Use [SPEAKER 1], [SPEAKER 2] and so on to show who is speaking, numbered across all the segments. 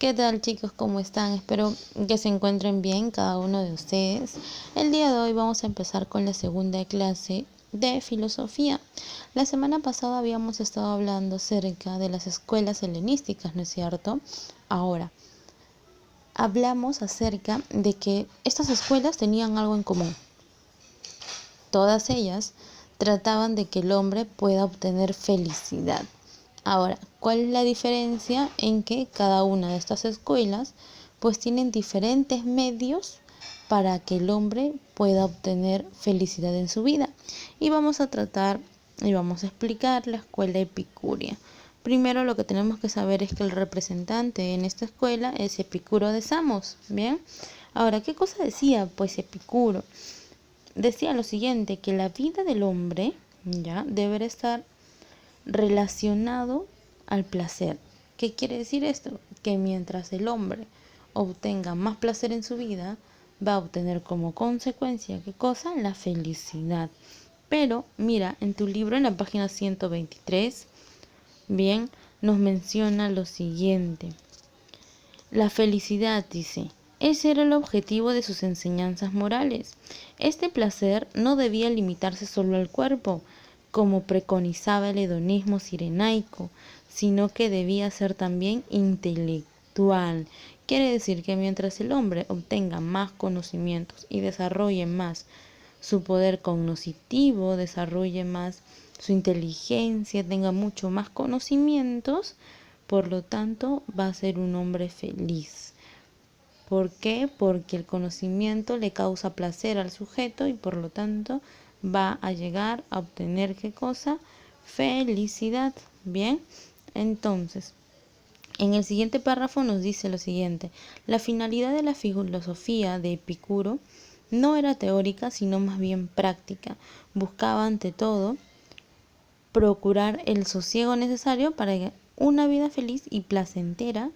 [SPEAKER 1] ¿Qué tal, chicos? ¿Cómo están? Espero que se encuentren bien cada uno de ustedes. El día de hoy vamos a empezar con la segunda clase de filosofía. La semana pasada habíamos estado hablando acerca de las escuelas helenísticas, ¿no es cierto? Ahora, hablamos acerca de que estas escuelas tenían algo en común. Todas ellas trataban de que el hombre pueda obtener felicidad. Ahora, ¿cuál es la diferencia en que cada una de estas escuelas pues tienen diferentes medios para que el hombre pueda obtener felicidad en su vida? Y vamos a tratar y vamos a explicar la escuela epicúrea. Primero lo que tenemos que saber es que el representante en esta escuela es Epicuro de Samos, ¿bien? Ahora, ¿qué cosa decía pues Epicuro? Decía lo siguiente, que la vida del hombre ya debe estar relacionado al placer. ¿Qué quiere decir esto? Que mientras el hombre obtenga más placer en su vida, va a obtener como consecuencia, ¿qué cosa? La felicidad. Pero mira, en tu libro, en la página 123, bien, nos menciona lo siguiente. La felicidad, dice, ese era el objetivo de sus enseñanzas morales. Este placer no debía limitarse solo al cuerpo, como preconizaba el hedonismo cirenaico, sino que debía ser también intelectual. Quiere decir que mientras el hombre obtenga más conocimientos y desarrolle más su poder cognoscitivo, desarrolle más su inteligencia, tenga mucho más conocimientos, por lo tanto va a ser un hombre feliz. ¿Por qué? Porque el conocimiento le causa placer al sujeto y por lo tanto va a llegar a obtener ¿qué cosa? Felicidad. Bien, entonces, en el siguiente párrafo nos dice lo siguiente. La finalidad de la filosofía de Epicuro no era teórica, sino más bien práctica. Buscaba ante todo procurar el sosiego necesario para una vida feliz y placentera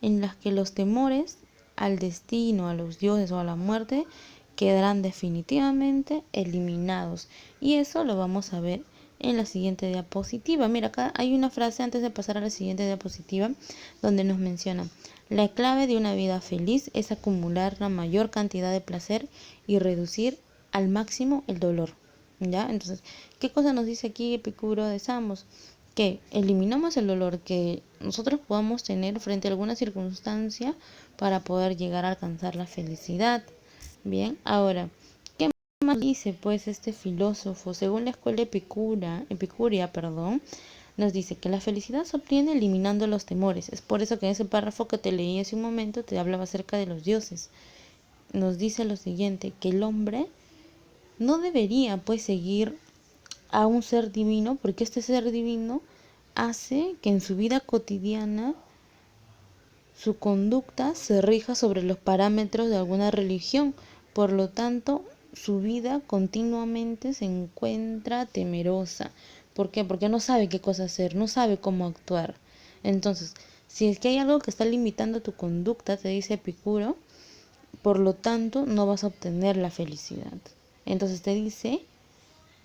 [SPEAKER 1] en las que los temores al destino, a los dioses o a la muerte quedarán definitivamente eliminados. Y eso lo vamos a ver en la siguiente diapositiva. Mira, acá hay una frase antes de pasar a la siguiente diapositiva donde nos menciona: la clave de una vida feliz es acumular la mayor cantidad de placer y reducir al máximo el dolor. ¿Ya? Entonces, ¿qué cosa nos dice aquí Epicuro de Samos? Que eliminamos el dolor que nosotros podamos tener frente a alguna circunstancia para poder llegar a alcanzar la felicidad. Bien, ahora, ¿qué más dice pues este filósofo? Según la escuela epicuria, nos dice que la felicidad se obtiene eliminando los temores. Es por eso que en ese párrafo que te leí hace un momento te hablaba acerca de los dioses. Nos dice lo siguiente, que el hombre no debería pues seguir a un ser divino, porque este ser divino hace que en su vida cotidiana su conducta se rija sobre los parámetros de alguna religión. Por lo tanto, su vida continuamente se encuentra temerosa. ¿Por qué? Porque no sabe qué cosa hacer, no sabe cómo actuar. Entonces, si es que hay algo que está limitando tu conducta, te dice Epicuro, por lo tanto no vas a obtener la felicidad. Entonces te dice,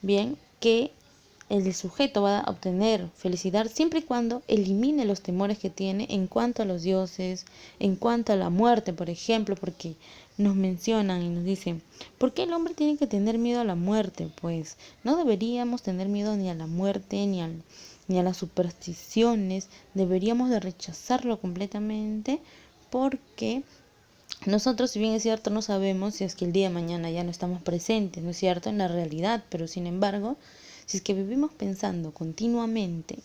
[SPEAKER 1] bien, que el sujeto va a obtener felicidad siempre y cuando elimine los temores que tiene en cuanto a los dioses, en cuanto a la muerte, por ejemplo, porque nos mencionan y nos dicen, ¿por qué el hombre tiene que tener miedo a la muerte? Pues no deberíamos tener miedo ni a la muerte, ni a las supersticiones, deberíamos de rechazarlo completamente porque nosotros, si bien es cierto, no sabemos si es que el día de mañana ya no estamos presentes, ¿no es cierto?, en la realidad, pero sin embargo, si es que vivimos pensando continuamente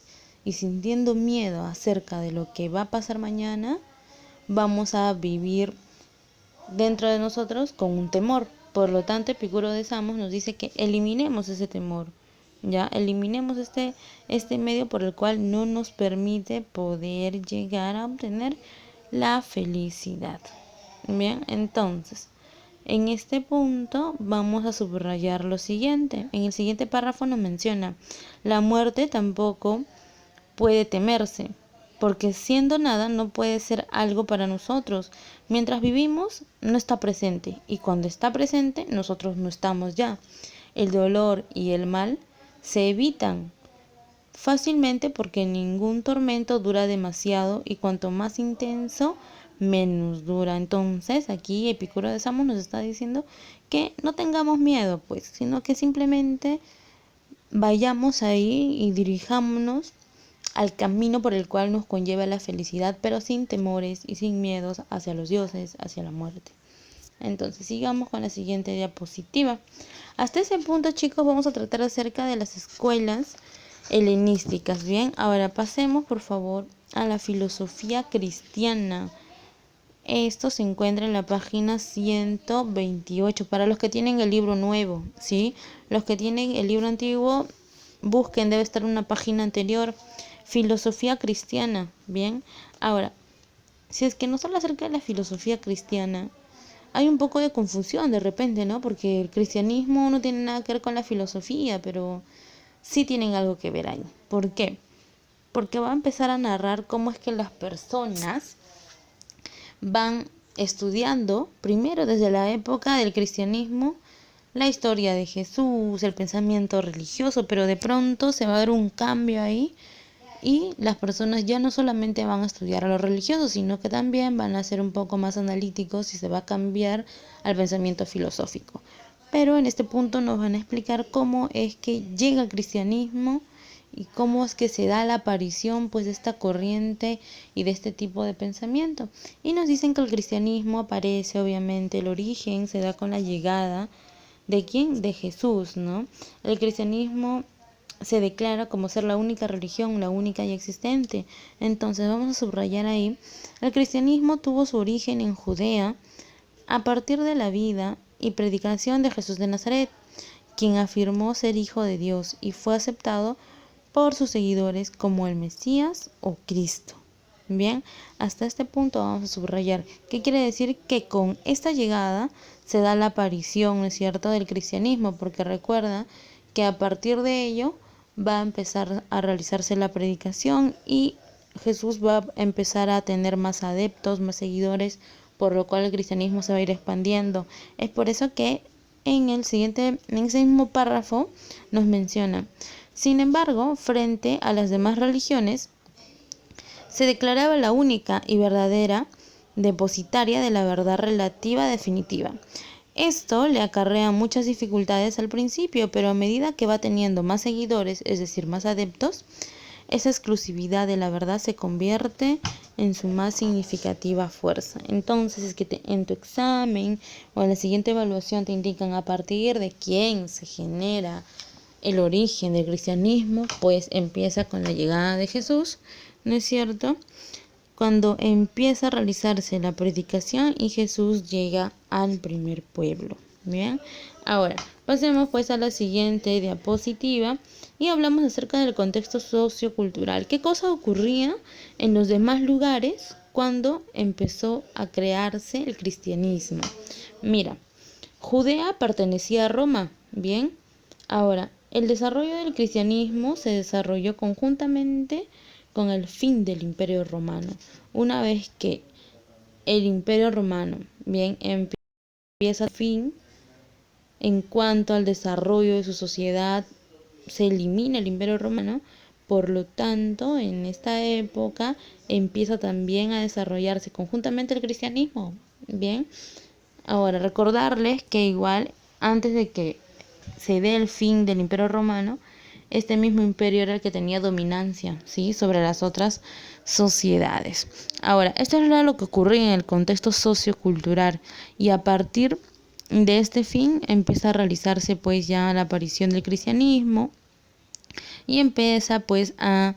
[SPEAKER 1] y sintiendo miedo acerca de lo que va a pasar mañana, vamos a vivir dentro de nosotros con un temor. Por lo tanto, Epicuro de Samos nos dice que eliminemos ese temor, ya eliminemos este medio por el cual no nos permite poder llegar a obtener la felicidad. Bien, entonces, en este punto vamos a subrayar lo siguiente. En el siguiente párrafo nos menciona, la muerte tampoco puede temerse, porque siendo nada no puede ser algo para nosotros. Mientras vivimos, no está presente, y cuando está presente, nosotros no estamos ya. El dolor y el mal se evitan fácilmente porque ningún tormento dura demasiado y cuanto más intenso, menos dura. Entonces aquí Epicuro de Samos nos está diciendo que no tengamos miedo, pues, sino que simplemente vayamos ahí y dirijámonos al camino por el cual nos conlleva la felicidad, pero sin temores y sin miedos hacia los dioses, hacia la muerte. Entonces sigamos con la siguiente diapositiva. Hasta ese punto, chicos, vamos a tratar acerca de las escuelas helenísticas. Bien, ahora pasemos por favor a la filosofía cristiana. Esto se encuentra en la página 128 para los que tienen el libro nuevo, ¿sí? Los que tienen el libro antiguo, busquen, debe estar una página anterior. Filosofía cristiana, ¿bien? Ahora, si es que nos habla acerca de la filosofía cristiana, hay un poco de confusión de repente, ¿no? Porque el cristianismo no tiene nada que ver con la filosofía, pero sí tienen algo que ver ahí. ¿Por qué? Porque va a empezar a narrar cómo es que las personas van estudiando, primero desde la época del cristianismo, la historia de Jesús, el pensamiento religioso, pero de pronto se va a dar un cambio ahí y las personas ya no solamente van a estudiar a los religiosos, sino que también van a ser un poco más analíticos y se va a cambiar al pensamiento filosófico. Pero en este punto nos van a explicar cómo es que llega el cristianismo y cómo es que se da la aparición pues de esta corriente y de este tipo de pensamiento. Y nos dicen que el cristianismo aparece, obviamente, el origen se da con la llegada de ¿quién? De Jesús, ¿no? El cristianismo se declara como ser la única religión, la única y existente. Entonces vamos a subrayar ahí, el cristianismo tuvo su origen en Judea a partir de la vida y predicación de Jesús de Nazaret, quien afirmó ser hijo de Dios y fue aceptado por sus seguidores como el Mesías o Cristo. Bien, hasta este punto vamos a subrayar. ¿Qué quiere decir? Que con esta llegada se da la aparición, ¿no es cierto?, del cristianismo, porque recuerda que a partir de ello va a empezar a realizarse la predicación y Jesús va a empezar a tener más adeptos, más seguidores, por lo cual el cristianismo se va a ir expandiendo. Es por eso que en ese mismo párrafo nos menciona: sin embargo, frente a las demás religiones, se declaraba la única y verdadera depositaria de la verdad relativa definitiva. Esto le acarrea muchas dificultades al principio, pero a medida que va teniendo más seguidores, es decir, más adeptos, esa exclusividad de la verdad se convierte en su más significativa fuerza. Entonces, es que en tu examen o en la siguiente evaluación te indican a partir de quién se genera el origen del cristianismo, pues empieza con la llegada de Jesús, ¿no es cierto? Cuando empieza a realizarse la predicación y Jesús llega al primer pueblo. Bien, ahora pasemos pues a la siguiente diapositiva y hablamos acerca del contexto sociocultural. ¿Qué cosa ocurría en los demás lugares cuando empezó a crearse el cristianismo? Mira, Judea pertenecía a Roma. Bien, ahora el desarrollo del cristianismo se desarrolló conjuntamente con el fin del Imperio Romano. Una vez que el Imperio Romano, bien, empieza a fin en cuanto al desarrollo de su sociedad, se elimina el Imperio Romano, por lo tanto, en esta época empieza también a desarrollarse conjuntamente el cristianismo. Bien, ahora recordarles que igual antes de que se dé el fin del Imperio Romano, este mismo imperio era el que tenía dominancia, ¿sí?, sobre las otras sociedades. Ahora, esto era lo que ocurría en el contexto sociocultural y a partir de este fin empieza a realizarse pues ya la aparición del cristianismo y empieza pues a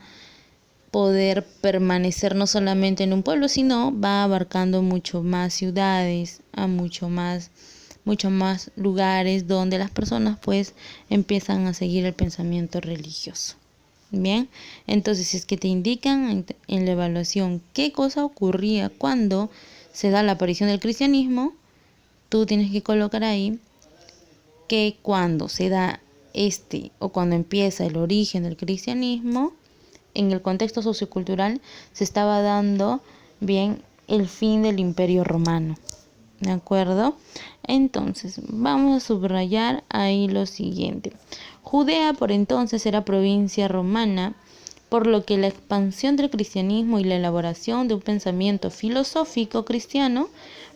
[SPEAKER 1] poder permanecer no solamente en un pueblo, sino va abarcando mucho más ciudades, a mucho más lugares donde las personas pues empiezan a seguir el pensamiento religioso. Bien, entonces si es que te indican en la evaluación qué cosa ocurría cuando se da la aparición del cristianismo, tú tienes que colocar ahí que cuando se da o cuando empieza el origen del cristianismo, en el contexto sociocultural se estaba dando bien el fin del Imperio Romano. ¿De acuerdo? Entonces, vamos a subrayar ahí lo siguiente. Judea por entonces era provincia romana, por lo que la expansión del cristianismo y la elaboración de un pensamiento filosófico cristiano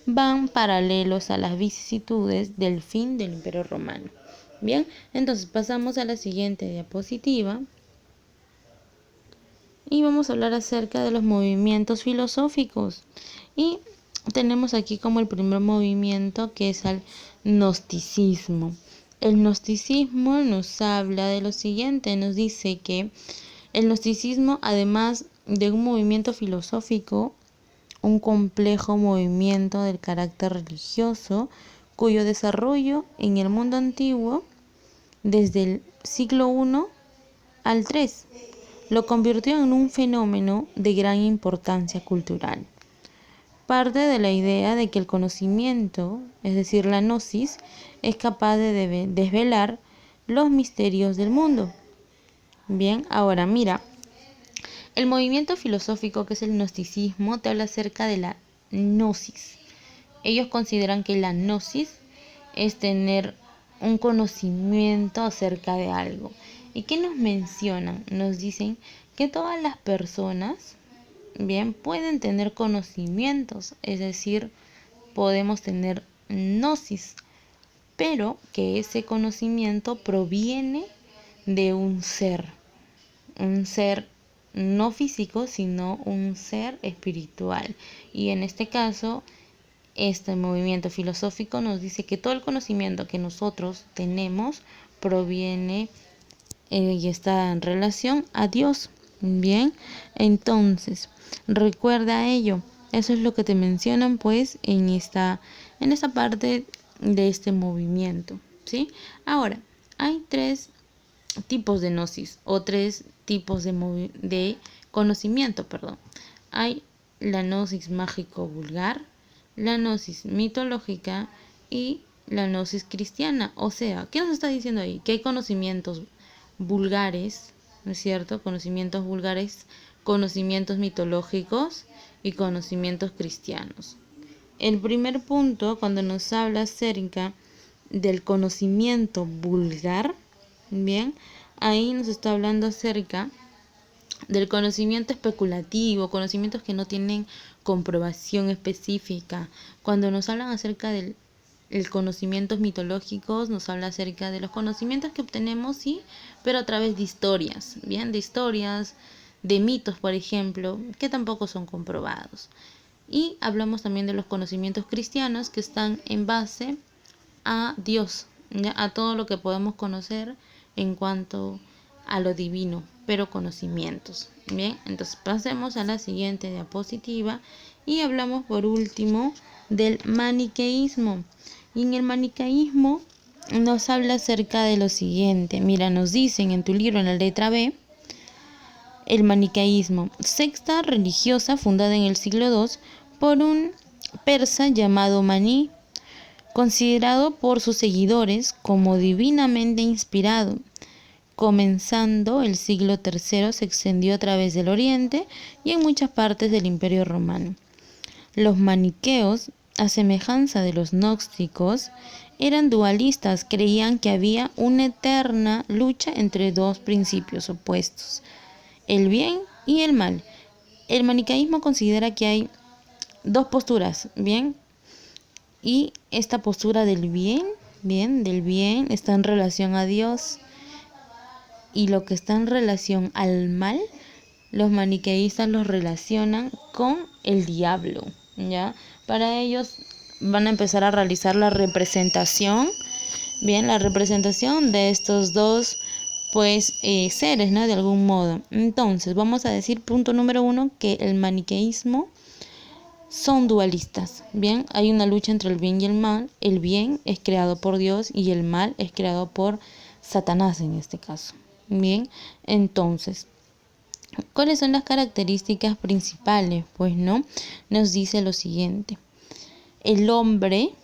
[SPEAKER 1] van paralelos a las vicisitudes del fin del Imperio Romano. Bien, entonces pasamos a la siguiente diapositiva y vamos a hablar acerca de los movimientos filosóficos. Y tenemos aquí como el primer movimiento, que es el gnosticismo. El gnosticismo nos habla de lo siguiente, nos dice que el gnosticismo, además de un movimiento filosófico, un complejo movimiento del carácter religioso, cuyo desarrollo en el mundo antiguo, desde el siglo I al III, lo convirtió en un fenómeno de gran importancia cultural. Parte de la idea de que el conocimiento, es decir, la gnosis, es capaz de desvelar los misterios del mundo. Bien, ahora mira, el movimiento filosófico, que es el gnosticismo, te habla acerca de la gnosis. Ellos consideran que la gnosis es tener un conocimiento acerca de algo. ¿Y qué nos mencionan? Nos dicen que todas las personas, bien, pueden tener conocimientos, es decir, podemos tener gnosis, pero que ese conocimiento proviene de un ser no físico, sino un ser espiritual. Y en este caso, este movimiento filosófico nos dice que todo el conocimiento que nosotros tenemos proviene y está en relación a Dios. Bien, entonces recuerda ello. Eso es lo que te mencionan pues en esta parte de este movimiento, ¿sí? Ahora, hay tres tipos de gnosis o tres tipos de conocimiento, perdón. Hay la gnosis mágico vulgar, la gnosis mitológica y la gnosis cristiana. O sea, ¿qué nos está diciendo ahí? Que hay conocimientos vulgares, ¿no es cierto? Conocimientos vulgares, conocimientos mitológicos y conocimientos cristianos. El primer punto, cuando nos habla acerca del conocimiento vulgar, bien, ahí nos está hablando acerca del conocimiento especulativo, conocimientos que no tienen comprobación específica. Cuando nos hablan acerca del conocimientos mitológicos, nos habla acerca de los conocimientos que obtenemos, sí, pero a través de historias, bien, de historias, de mitos, por ejemplo, que tampoco son comprobados. Y hablamos también de los conocimientos cristianos, que están en base a Dios, ¿ya? A todo lo que podemos conocer en cuanto a lo divino, pero conocimientos. Bien, entonces pasemos a la siguiente diapositiva y hablamos por último del maniqueísmo. Y en el maniqueísmo nos habla acerca de lo siguiente. Mira, nos dicen en tu libro, en la letra B, el maniqueísmo, secta religiosa fundada en el siglo II por un persa llamado Maní, considerado por sus seguidores como divinamente inspirado. Comenzando el siglo III, se extendió a través del Oriente y en muchas partes del Imperio Romano. Los maniqueos, a semejanza de los gnósticos, eran dualistas, creían que había una eterna lucha entre dos principios opuestos, el bien y el mal. El maniqueísmo considera que hay dos posturas, bien, y esta postura del bien, está en relación a Dios, y lo que está en relación al mal, los maniqueístas los relacionan con el diablo, ¿ya? Para ellos van a empezar a realizar la representación de estos dos pues seres, ¿no? De algún modo. Entonces, vamos a decir, punto número 1, que el maniqueísmo son dualistas. Bien, hay una lucha entre el bien y el mal. El bien es creado por Dios y el mal es creado por Satanás en este caso. Bien, entonces, ¿cuáles son las características principales? Pues no, nos dice lo siguiente. El hombre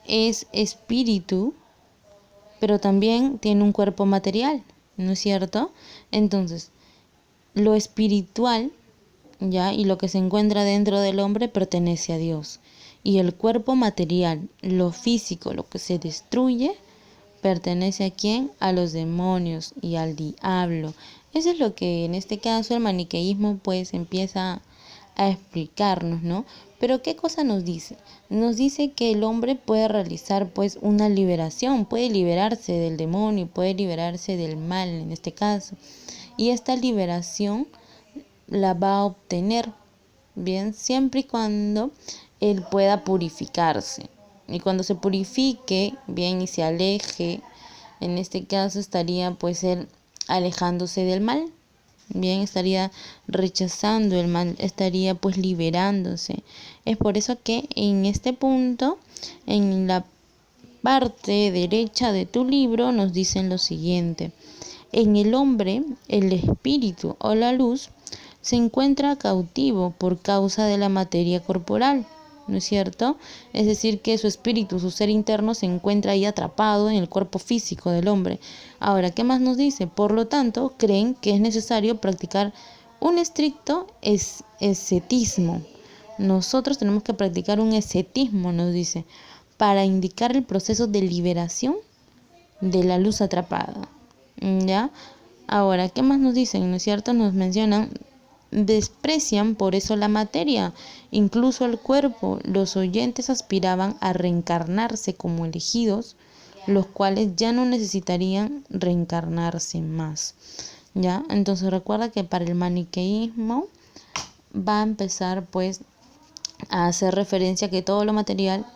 [SPEAKER 1] es espíritu, pero también tiene un cuerpo material, ¿no es cierto? Entonces, lo espiritual, ¿ya? Y lo que se encuentra dentro del hombre pertenece a Dios. Y el cuerpo material, lo físico, lo que se destruye, pertenece ¿a quién? A los demonios y al diablo. Eso es lo que en este caso el maniqueísmo pues empieza a explicarnos, ¿no? Pero ¿qué cosa nos dice? Nos dice que el hombre puede realizar pues una liberación, puede liberarse del demonio, puede liberarse del mal en este caso. Y esta liberación la va a obtener, bien, siempre y cuando él pueda purificarse. Y cuando se purifique, bien, y se aleje, en este caso estaría pues él alejándose del mal, bien, estaría rechazando el mal, estaría pues liberándose. Es por eso que en este punto, en la parte derecha de tu libro, nos dicen lo siguiente: en el hombre, el espíritu o la luz se encuentra cautivo por causa de la materia corporal, ¿no es cierto? Es decir, que su espíritu, su ser interno, se encuentra ahí atrapado en el cuerpo físico del hombre. Ahora, ¿qué más nos dice? Por lo tanto, creen que es necesario practicar un estricto ascetismo. Nosotros tenemos que practicar un ascetismo, nos dice, para indicar el proceso de liberación de la luz atrapada. ¿Ya? Ahora, ¿qué más nos dicen? ¿No es cierto? Nos mencionan: desprecian por eso la materia, incluso el cuerpo. Los oyentes aspiraban a reencarnarse como elegidos, los cuales ya no necesitarían reencarnarse más. ¿Ya? Entonces recuerda que para el maniqueísmo va a empezar pues a hacer referencia a que todo lo material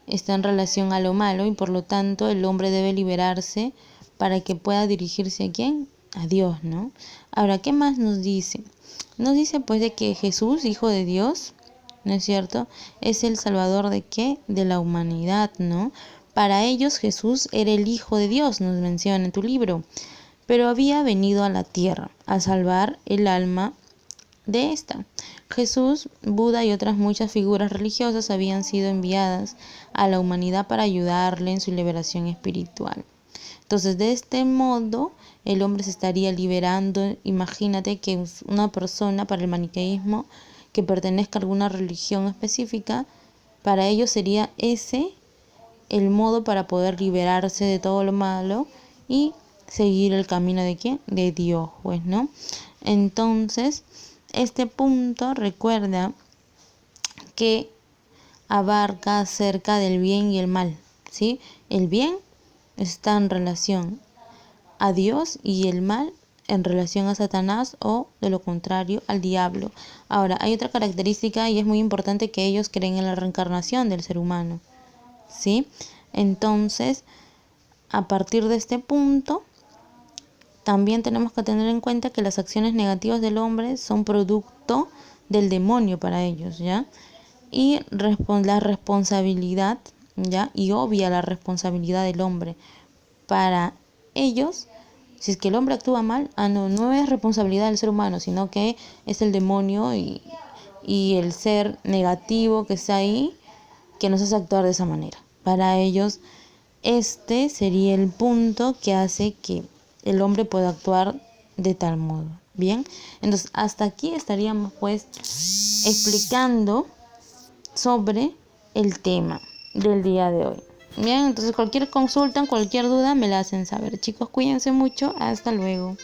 [SPEAKER 1] está en relación a lo malo y por lo tanto el hombre debe liberarse para que pueda dirigirse ¿a quién? A Dios, ¿no? Ahora, ¿qué más nos dice? Nos dice pues de que Jesús, Hijo de Dios, ¿no es cierto?, es el Salvador ¿de qué? De la humanidad, ¿no? Para ellos Jesús era el Hijo de Dios, nos menciona en tu libro, pero había venido a la tierra a salvar el alma de esta. Jesús, Buda y otras muchas figuras religiosas habían sido enviadas a la humanidad para ayudarle en su liberación espiritual. Entonces, de este modo, el hombre se estaría liberando. Imagínate que una persona, para el maniqueísmo, que pertenezca a alguna religión específica, para ellos sería ese el modo para poder liberarse de todo lo malo y seguir el camino de quién, de Dios, pues, ¿no? Entonces, este punto recuerda que abarca acerca del bien y el mal, ¿sí? El bien está en relación a Dios y el mal en relación a Satanás, o de lo contrario al diablo. Ahora, hay otra característica y es muy importante: que ellos creen en la reencarnación del ser humano, ¿sí? Entonces, a partir de este punto, también tenemos que tener en cuenta que las acciones negativas del hombre son producto del demonio para ellos, ¿ya? Y la responsabilidad, ¿ya? Y obvia la responsabilidad del hombre. Para ellos, si es que el hombre actúa mal, no es responsabilidad del ser humano, sino que es el demonio y el ser negativo que está ahí, que nos hace actuar de esa manera. Para ellos, este sería el punto que hace que el hombre pueda actuar de tal modo. Bien, entonces hasta aquí estaríamos pues explicando sobre el tema del día de hoy. Bien, entonces cualquier consulta, cualquier duda me la hacen saber. Chicos, cuídense mucho. Hasta luego.